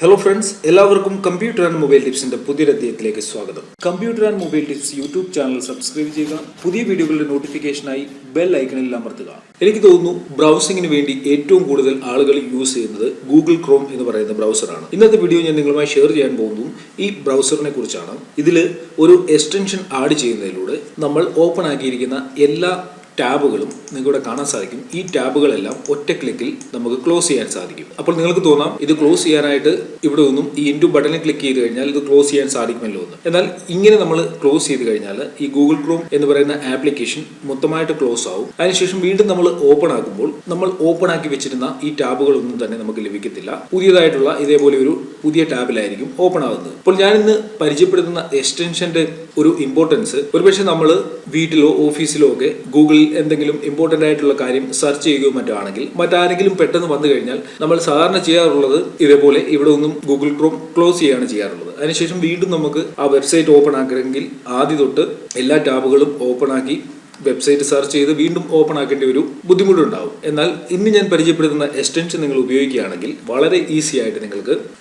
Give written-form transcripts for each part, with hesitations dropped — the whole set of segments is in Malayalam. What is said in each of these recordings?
ഹലോ ഫ്രണ്ട്സ്, എല്ലാവർക്കും കമ്പ്യൂട്ടർ ആൻഡ് മൊബൈൽ ടിപ്സിന്റെ പുതിയൊരു അധ്യായത്തിലേക്ക് സ്വാഗതം. Computer and mobile tips YouTube channel subscribe ചെയ്യുക. പുതിയ വീഡിയോകളുടെ നോട്ടിഫിക്കേഷനായി ബെൽ ഐക്കണിൽ അമർത്തുക. എനിക്ക് തോന്നുന്നു ബ്രൗസിംഗിന് വേണ്ടി ഏറ്റവും കൂടുതൽ ആളുകൾ യൂസ് ചെയ്യുന്നത് ഗൂഗിൾ ക്രോം എന്ന് പറയുന്ന ബ്രൗസറാണ്. ഇന്നത്തെ വീഡിയോ ഞാൻ നിങ്ങളുമായി ഷെയർ ചെയ്യാൻ പോകുന്നതും ഈ ബ്രൗസറിനെ കുറിച്ചാണ്. ഇതിൽ ഒരു എക്സ്റ്റൻഷൻ ആഡ് ചെയ്യുന്നതിലൂടെ നമ്മൾ ഓപ്പൺ ആക്കിയിരിക്കുന്ന എല്ലാ ടാബുകളും നിങ്ങളുടെ കാണാൻ സാധിക്കും. ഈ ടാബുകളെല്ലാം ഒറ്റ ക്ലിക്കിൽ നമുക്ക് ക്ലോസ് ചെയ്യാൻ സാധിക്കും. അപ്പോൾ നിങ്ങൾക്ക് തോന്നാം ഇത് ക്ലോസ് ചെയ്യാനായിട്ട് ഇവിടെ ഒന്നും ഈ ഇൻറ്റു ബട്ടണിൽ ക്ലിക്ക് ചെയ്ത് കഴിഞ്ഞാൽ ഇത് ക്ലോസ് ചെയ്യാൻ സാധിക്കുമല്ലോ എന്ന്. എന്നാൽ ഇങ്ങനെ നമ്മൾ ക്ലോസ് ചെയ്ത് കഴിഞ്ഞാൽ ഈ ഗൂഗിൾ ക്രോം എന്ന് പറയുന്ന ആപ്ലിക്കേഷൻ മൊത്തമായിട്ട് ക്ലോസ് ആവും. അതിനുശേഷം വീണ്ടും നമ്മൾ ഓപ്പൺ ആക്കുമ്പോൾ നമ്മൾ ഓപ്പൺ ആക്കി വെച്ചിരുന്ന ഈ ടാബുകളൊന്നും തന്നെ നമുക്ക് ലഭിക്കത്തില്ല. പുതിയതായിട്ടുള്ള ഇതേപോലെ ഒരു പുതിയ ടാബിലായിരിക്കും ഓപ്പൺ ആകുന്നത്. അപ്പോൾ ഞാനിന്ന് പരിചയപ്പെടുത്തുന്ന എക്സ്റ്റൻഷന്റെ ഒരു ഇമ്പോർട്ടൻസ് ഒരുപക്ഷെ നമ്മൾ വീട്ടിലോ ഓഫീസിലോ ഒക്കെ ഗൂഗിളിൽ എന്തെങ്കിലും ഇമ്പോർട്ടന്റ് ആയിട്ടുള്ള കാര്യം സെർച്ച് ചെയ്യുകയോ മറ്റോ ആണെങ്കിൽ മറ്റാരെങ്കിലും പെട്ടെന്ന് വന്നു കഴിഞ്ഞാൽ നമ്മൾ സാധാരണ ചെയ്യാറുള്ളത് ഇതേപോലെ ഇവിടെ ഒന്നും ഗൂഗിൾ ക്രോം ക്ലോസ് ചെയ്യുകയാണ് ചെയ്യാറുള്ളത്. അതിനുശേഷം വീണ്ടും നമുക്ക് ആ വെബ്സൈറ്റ് ഓപ്പൺ ആക്കണമെങ്കിൽ ആദ്യം തൊട്ട് എല്ലാ ടാബുകളും ഓപ്പൺ ആക്കി വെബ്സൈറ്റ് സെർച്ച് ചെയ്ത് വീണ്ടും ഓപ്പൺ ആക്കേണ്ട ഒരു ബുദ്ധിമുട്ടുണ്ടാവും. എന്നാൽ ഇന്ന് ഞാൻ പരിചയപ്പെടുത്തുന്ന എക്സ്റ്റൻഷൻ നിങ്ങൾ ഉപയോഗിക്കുകയാണെങ്കിൽ വളരെ ഈസി ആയിട്ട്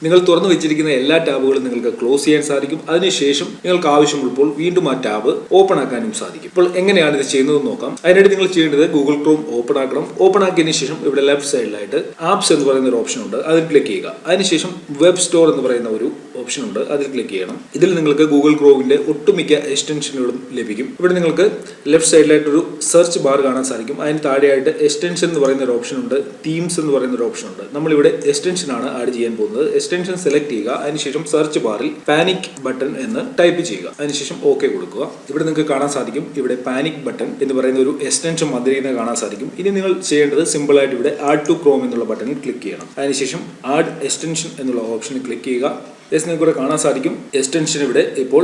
നിങ്ങൾ തുറന്നു വെച്ചിരിക്കുന്ന എല്ലാ ടാബുകളും നിങ്ങൾക്ക് ക്ലോസ് ചെയ്യാൻ സാധിക്കും. അതിനുശേഷം നിങ്ങൾക്ക് ആവശ്യമുള്ളപ്പോൾ വീണ്ടും ആ ടാബ് ഓപ്പൺ ആക്കാനും സാധിക്കും. ഇപ്പോൾ എങ്ങനെയാണ് ഇത് ചെയ്യുന്നതെന്ന് നോക്കാം. അതിനായിട്ട് നിങ്ങൾ ചെയ്യേണ്ടത് ഗൂഗിൾ ക്രോം ഓപ്പൺ ആക്കണം. ഓപ്പൺ ആക്കിയതിനു ശേഷം ഇവിടെ ലെഫ്റ്റ് സൈഡിലായിട്ട് ആപ്സ് എന്ന് പറയുന്ന ഒരു ഓപ്ഷൻ ഉണ്ട്, അതിൽ ക്ലിക്ക് ചെയ്യുക. അതിനുശേഷം വെബ് സ്റ്റോർ എന്ന് പറയുന്ന ഒരു ഓപ്ഷൻ ഉണ്ട്, അതിൽ ക്ലിക്ക് ചെയ്യണം. ഇതിൽ നിങ്ങൾക്ക് ഗൂഗിൾ ക്രോമിന്റെ ഒട്ടുമിക്ക എക്സ്റ്റൻഷനുകളും ലഭിക്കും. ഇവിടെ നിങ്ങൾക്ക് ലെഫ്റ്റ് സൈഡിലായിട്ടൊരു സെർച്ച് ബാർ കാണാൻ സാധിക്കും. അതിന് താഴെയായിട്ട് എക്സ്റ്റൻഷൻ എന്ന് പറയുന്ന ഒരു ഓപ്ഷൻ ഉണ്ട്, തീംസ് എന്ന് പറയുന്ന ഒരു ഓപ്ഷൻ ഉണ്ട്. നമ്മളിവിടെ എക്സ്റ്റൻഷൻ ആണ് ആഡ് ചെയ്യാൻ പോകുന്നത്. എക്സ്റ്റൻഷൻ സെലക്ട് ചെയ്യുക. അതിനുശേഷം സെർച്ച് ബാറിൽ പാനിക് ബട്ടൺ എന്ന് ടൈപ്പ് ചെയ്യുക. അതിനുശേഷം ഓക്കെ കൊടുക്കുക. ഇവിടെ നിങ്ങൾക്ക് കാണാൻ സാധിക്കും ഇവിടെ പാനിക് ബട്ടൺ എന്ന് പറയുന്ന ഒരു എക്സ്റ്റൻഷൻ വന്നിരിക്കുന്നത് കാണാൻ സാധിക്കും. ഇനി നിങ്ങൾ ചെയ്യേണ്ടത് സിമ്പിൾ ആയിട്ട് ഇവിടെ ആഡ് ടു ക്രോം എന്നുള്ള ബട്ടണിൽ ക്ലിക്ക് ചെയ്യണം. അതിനുശേഷം ആഡ് എക്സ്റ്റൻഷൻ എന്നുള്ള ഓപ്ഷനിൽ ക്ലിക്ക് ചെയ്യുക. നിങ്ങൾക്ക് ഇവിടെ കാണാൻ സാധിക്കും എക്സ്റ്റൻഷൻ ഇവിടെ ഇപ്പോൾ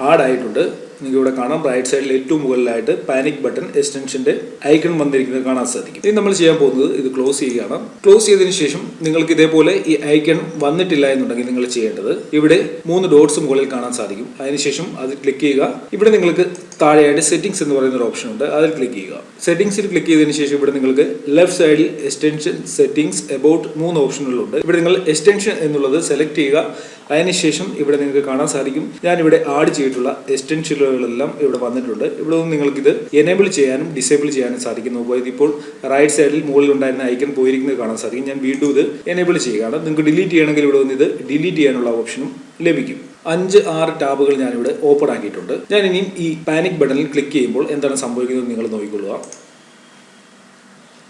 ആഡ് ആയിട്ടുണ്ട്. നിങ്ങൾക്ക് ഇവിടെ കാണാം റൈറ്റ് സൈഡിൽ ഏറ്റവും മുകളിലായിട്ട് പാനിക് ബട്ടൺ എക്സ്റ്റൻഷന്റെ ഐക്കൺ വന്നിരിക്കുന്നത് കാണാൻ സാധിക്കും. ഇനി നമ്മൾ ചെയ്യാൻ പോകുന്നത് ഇത് ക്ലോസ് ചെയ്യുകയാണ്. ക്ലോസ് ചെയ്തതിനു ശേഷം നിങ്ങൾക്ക് ഇതേപോലെ ഈ ഐക്കൺ വന്നിട്ടില്ല എന്നുണ്ടെങ്കിൽ നിങ്ങൾ ചെയ്യേണ്ടത് ഇവിടെ 3 ഡോട്ട്സ് മുകളിൽ കാണാൻ സാധിക്കും. അതിനുശേഷം അത് ക്ലിക്ക് ചെയ്യുക. ഇവിടെ നിങ്ങൾക്ക് താഴെയായിട്ട് സെറ്റിംഗ്സ് എന്ന് പറയുന്ന ഒരു ഓപ്ഷൻ ഉണ്ട്, അതിൽ ക്ലിക്ക് ചെയ്യുക. സെറ്റിംഗ്സിൽ ക്ലിക്ക് ചെയ്തതിനു ശേഷം ഇവിടെ നിങ്ങൾക്ക് ലെഫ്റ്റ് സൈഡിൽ എക്സ്റ്റൻഷൻ, സെറ്റിംഗ്സ്, എബൌട്ട് 3 ഓപ്ഷനുകളുണ്ട്. ഇവിടെ നിങ്ങൾ എക്സ്റ്റൻഷൻ എന്നുള്ളത് സെലക്ട് ചെയ്യുക. അതിനുശേഷം ഇവിടെ നിങ്ങൾക്ക് കാണാൻ സാധിക്കും ഞാനിവിടെ ആഡ് ചെയ്തിട്ടുള്ള എക്സ്റ്റൻഷനുകളെല്ലാം ഇവിടെ വന്നിട്ടുണ്ട്. ഇവിടെ നിന്ന് നിങ്ങൾക്കിത് എനേബിൾ ചെയ്യാനും ഡിസേബിൾ ചെയ്യാനും സാധിക്കുന്നു. ഇതിപ്പോൾ റൈറ്റ് സൈഡിൽ മുകളിൽ ഉണ്ടായിരുന്ന ഐക്കൺ പോയിരിക്കുന്നത് കാണാൻ സാധിക്കും. ഞാൻ വീണ്ടും ഇത് എനേബിൾ ചെയ്യുകയാണ്. നിങ്ങൾക്ക് ഡിലീറ്റ് ചെയ്യണമെങ്കിൽ ഇവിടെ നിന്ന് ഇത് ഡിലീറ്റ് ചെയ്യാനുള്ള ഓപ്ഷനും ലഭിക്കും. 5-6 ടാബുകൾ ഞാനിവിടെ ഓപ്പൺ ആക്കിയിട്ടുണ്ട്. ഞാൻ ഇനിയും ഈ പാനിക് ബട്ടണിൽ ക്ലിക്ക് ചെയ്യുമ്പോൾ എന്താണ് സംഭവിക്കുന്നത് നിങ്ങൾ നോക്കിക്കൊള്ളുക.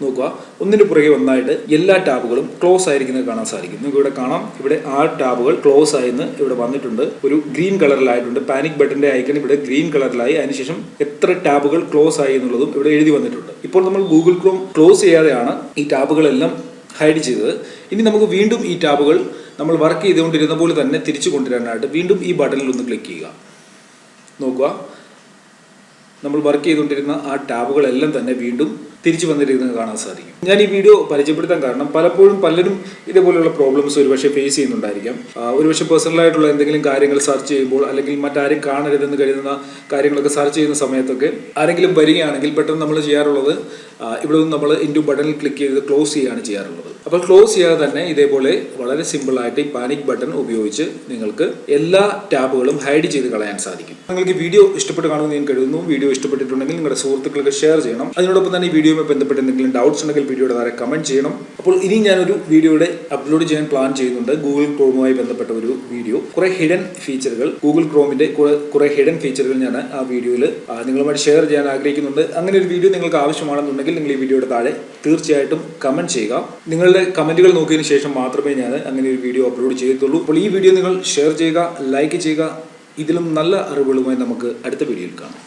നോക്കുക, ഒന്നിന് പുറകെ ഒന്നായിട്ട് എല്ലാ ടാബുകളും ക്ലോസ് ആയിരിക്കുന്നത് കാണാൻ സാധിക്കും. നിങ്ങൾക്ക് ഇവിടെ കാണാം ഇവിടെ 6 ടാബുകൾ ക്ലോസ് ആയെന്ന് ഇവിടെ വന്നിട്ടുണ്ട്. ഒരു ഗ്രീൻ കളറിലായിട്ടുണ്ട്. പാനിക് ബട്ടന്റെ ഐക്കൺ ഇവിടെ ഗ്രീൻ കളറിലായി. അതിനുശേഷം എത്ര ടാബുകൾ ക്ലോസ് ആയി എന്നുള്ളതും ഇവിടെ എഴുതി വന്നിട്ടുണ്ട്. ഇപ്പോൾ നമ്മൾ ഗൂഗിൾ ക്രോം ക്ലോസ് ചെയ്യാതെയാണ് ഈ ടാബുകളെല്ലാം ഹൈഡ് ചെയ്തത്. ഇനി നമുക്ക് വീണ്ടും ഈ ടാബുകൾ നമ്മൾ വർക്ക് ചെയ്തുകൊണ്ടിരുന്ന പോലെ തന്നെ തിരിച്ചു കൊണ്ടുവരാനായിട്ട് വീണ്ടും ഈ ബട്ടണിൽ ഒന്ന് ക്ലിക്ക് ചെയ്യുക. നോക്കുക, നമ്മൾ വർക്ക് ചെയ്തുകൊണ്ടിരുന്ന ആ ടാബുകളെല്ലാം തന്നെ വീണ്ടും തിരിച്ചു വന്നിരിക്കുന്നത് കാണാൻ സാധിക്കും. ഞാൻ ഈ വീഡിയോ പരിചയപ്പെടുത്താൻ കാരണം പലപ്പോഴും പലരും ഇതേപോലെയുള്ള പ്രോബ്ലംസ് ഒരുപക്ഷെ ഫേസ് ചെയ്യുന്നുണ്ടായിരിക്കാം. ഒരുപക്ഷെ പേഴ്സണലായിട്ടുള്ള എന്തെങ്കിലും കാര്യങ്ങൾ സെർച്ച് ചെയ്യുമ്പോൾ അല്ലെങ്കിൽ മറ്റാരും കാണരുതെന്ന് കരുതുന്ന കാര്യങ്ങളൊക്കെ സെർച്ച് ചെയ്യുന്ന സമയത്തൊക്കെ ആരെങ്കിലും വരികയാണെങ്കിൽ പെട്ടെന്ന് നമ്മൾ ചെയ്യാറുള്ളത് ഇവിടെ നിന്ന് നമ്മൾ ഇൻറ്റു ബട്ടണിൽ ക്ലിക്ക് ചെയ്ത് ക്ലോസ് ചെയ്യുകയാണ് ചെയ്യാറുള്ളത്. അപ്പോൾ ക്ലോസ് ചെയ്യാതെ തന്നെ ഇതേപോലെ വളരെ സിമ്പിളായിട്ട് ഈ പാനിക് ബട്ടൺ ഉപയോഗിച്ച് നിങ്ങൾക്ക് എല്ലാ ടാബുകളും ഹൈഡ് ചെയ്ത് കളയാൻ സാധിക്കും. നിങ്ങൾക്ക് വീഡിയോ ഇഷ്ടപ്പെട്ട് കാണുമെന്ന് ഞാൻ കരുതുന്നു. വീഡിയോ ഇഷ്ടപ്പെട്ടിട്ടുണ്ടെങ്കിൽ നിങ്ങളുടെ സുഹൃത്തുക്കൾക്ക് ഷെയർ ചെയ്യണം. അതിനോടൊപ്പം തന്നെ ഈ വീഡിയോയുമായി ബന്ധപ്പെട്ട് എന്തെങ്കിലും ഡൗട്ട്സ് ഉണ്ടെങ്കിൽ വീഡിയോയുടെ താഴെ കമന്റ് ചെയ്യണം. അപ്പോൾ ഇനി ഞാനൊരു വീഡിയോയുടെ അപ്ലോഡ് ചെയ്യാൻ പ്ലാൻ ചെയ്യുന്നുണ്ട്. ഗൂഗിൾ ക്രോമുമായി ബന്ധപ്പെട്ട ഒരു വീഡിയോ, കുറെ ഹിഡൻ ഫീച്ചറുകൾ, ഗൂഗിൾ ക്രോമിന്റെ കുറെ ഹിഡൻ ഫീച്ചറുകൾ ഞാൻ ആ വീഡിയോയിൽ നിങ്ങളുമായി ഷെയർ ചെയ്യാൻ ആഗ്രഹിക്കുന്നുണ്ട്. അങ്ങനെ ഒരു വീഡിയോ നിങ്ങൾക്ക് ആവശ്യമാണെന്നുണ്ടെങ്കിൽ നിങ്ങൾ ഈ വീഡിയോയുടെ താഴെ തീർച്ചയായിട്ടും കമന്റ് ചെയ്യുക. നിങ്ങളുടെ കമന്റുകൾ നോക്കിയതിനു ശേഷം മാത്രമേ ഞാൻ അങ്ങനെ ഒരു വീഡിയോ അപ്ലോഡ് ചെയ്യത്തുള്ളൂ. അപ്പോൾ ഈ വീഡിയോ നിങ്ങൾ ഷെയർ ചെയ്യുക, ലൈക്ക് ചെയ്യുക. ഇതിലും നല്ല അറിവുകളുമായി നമുക്ക് അടുത്ത വീഡിയോയിൽ കാണാം.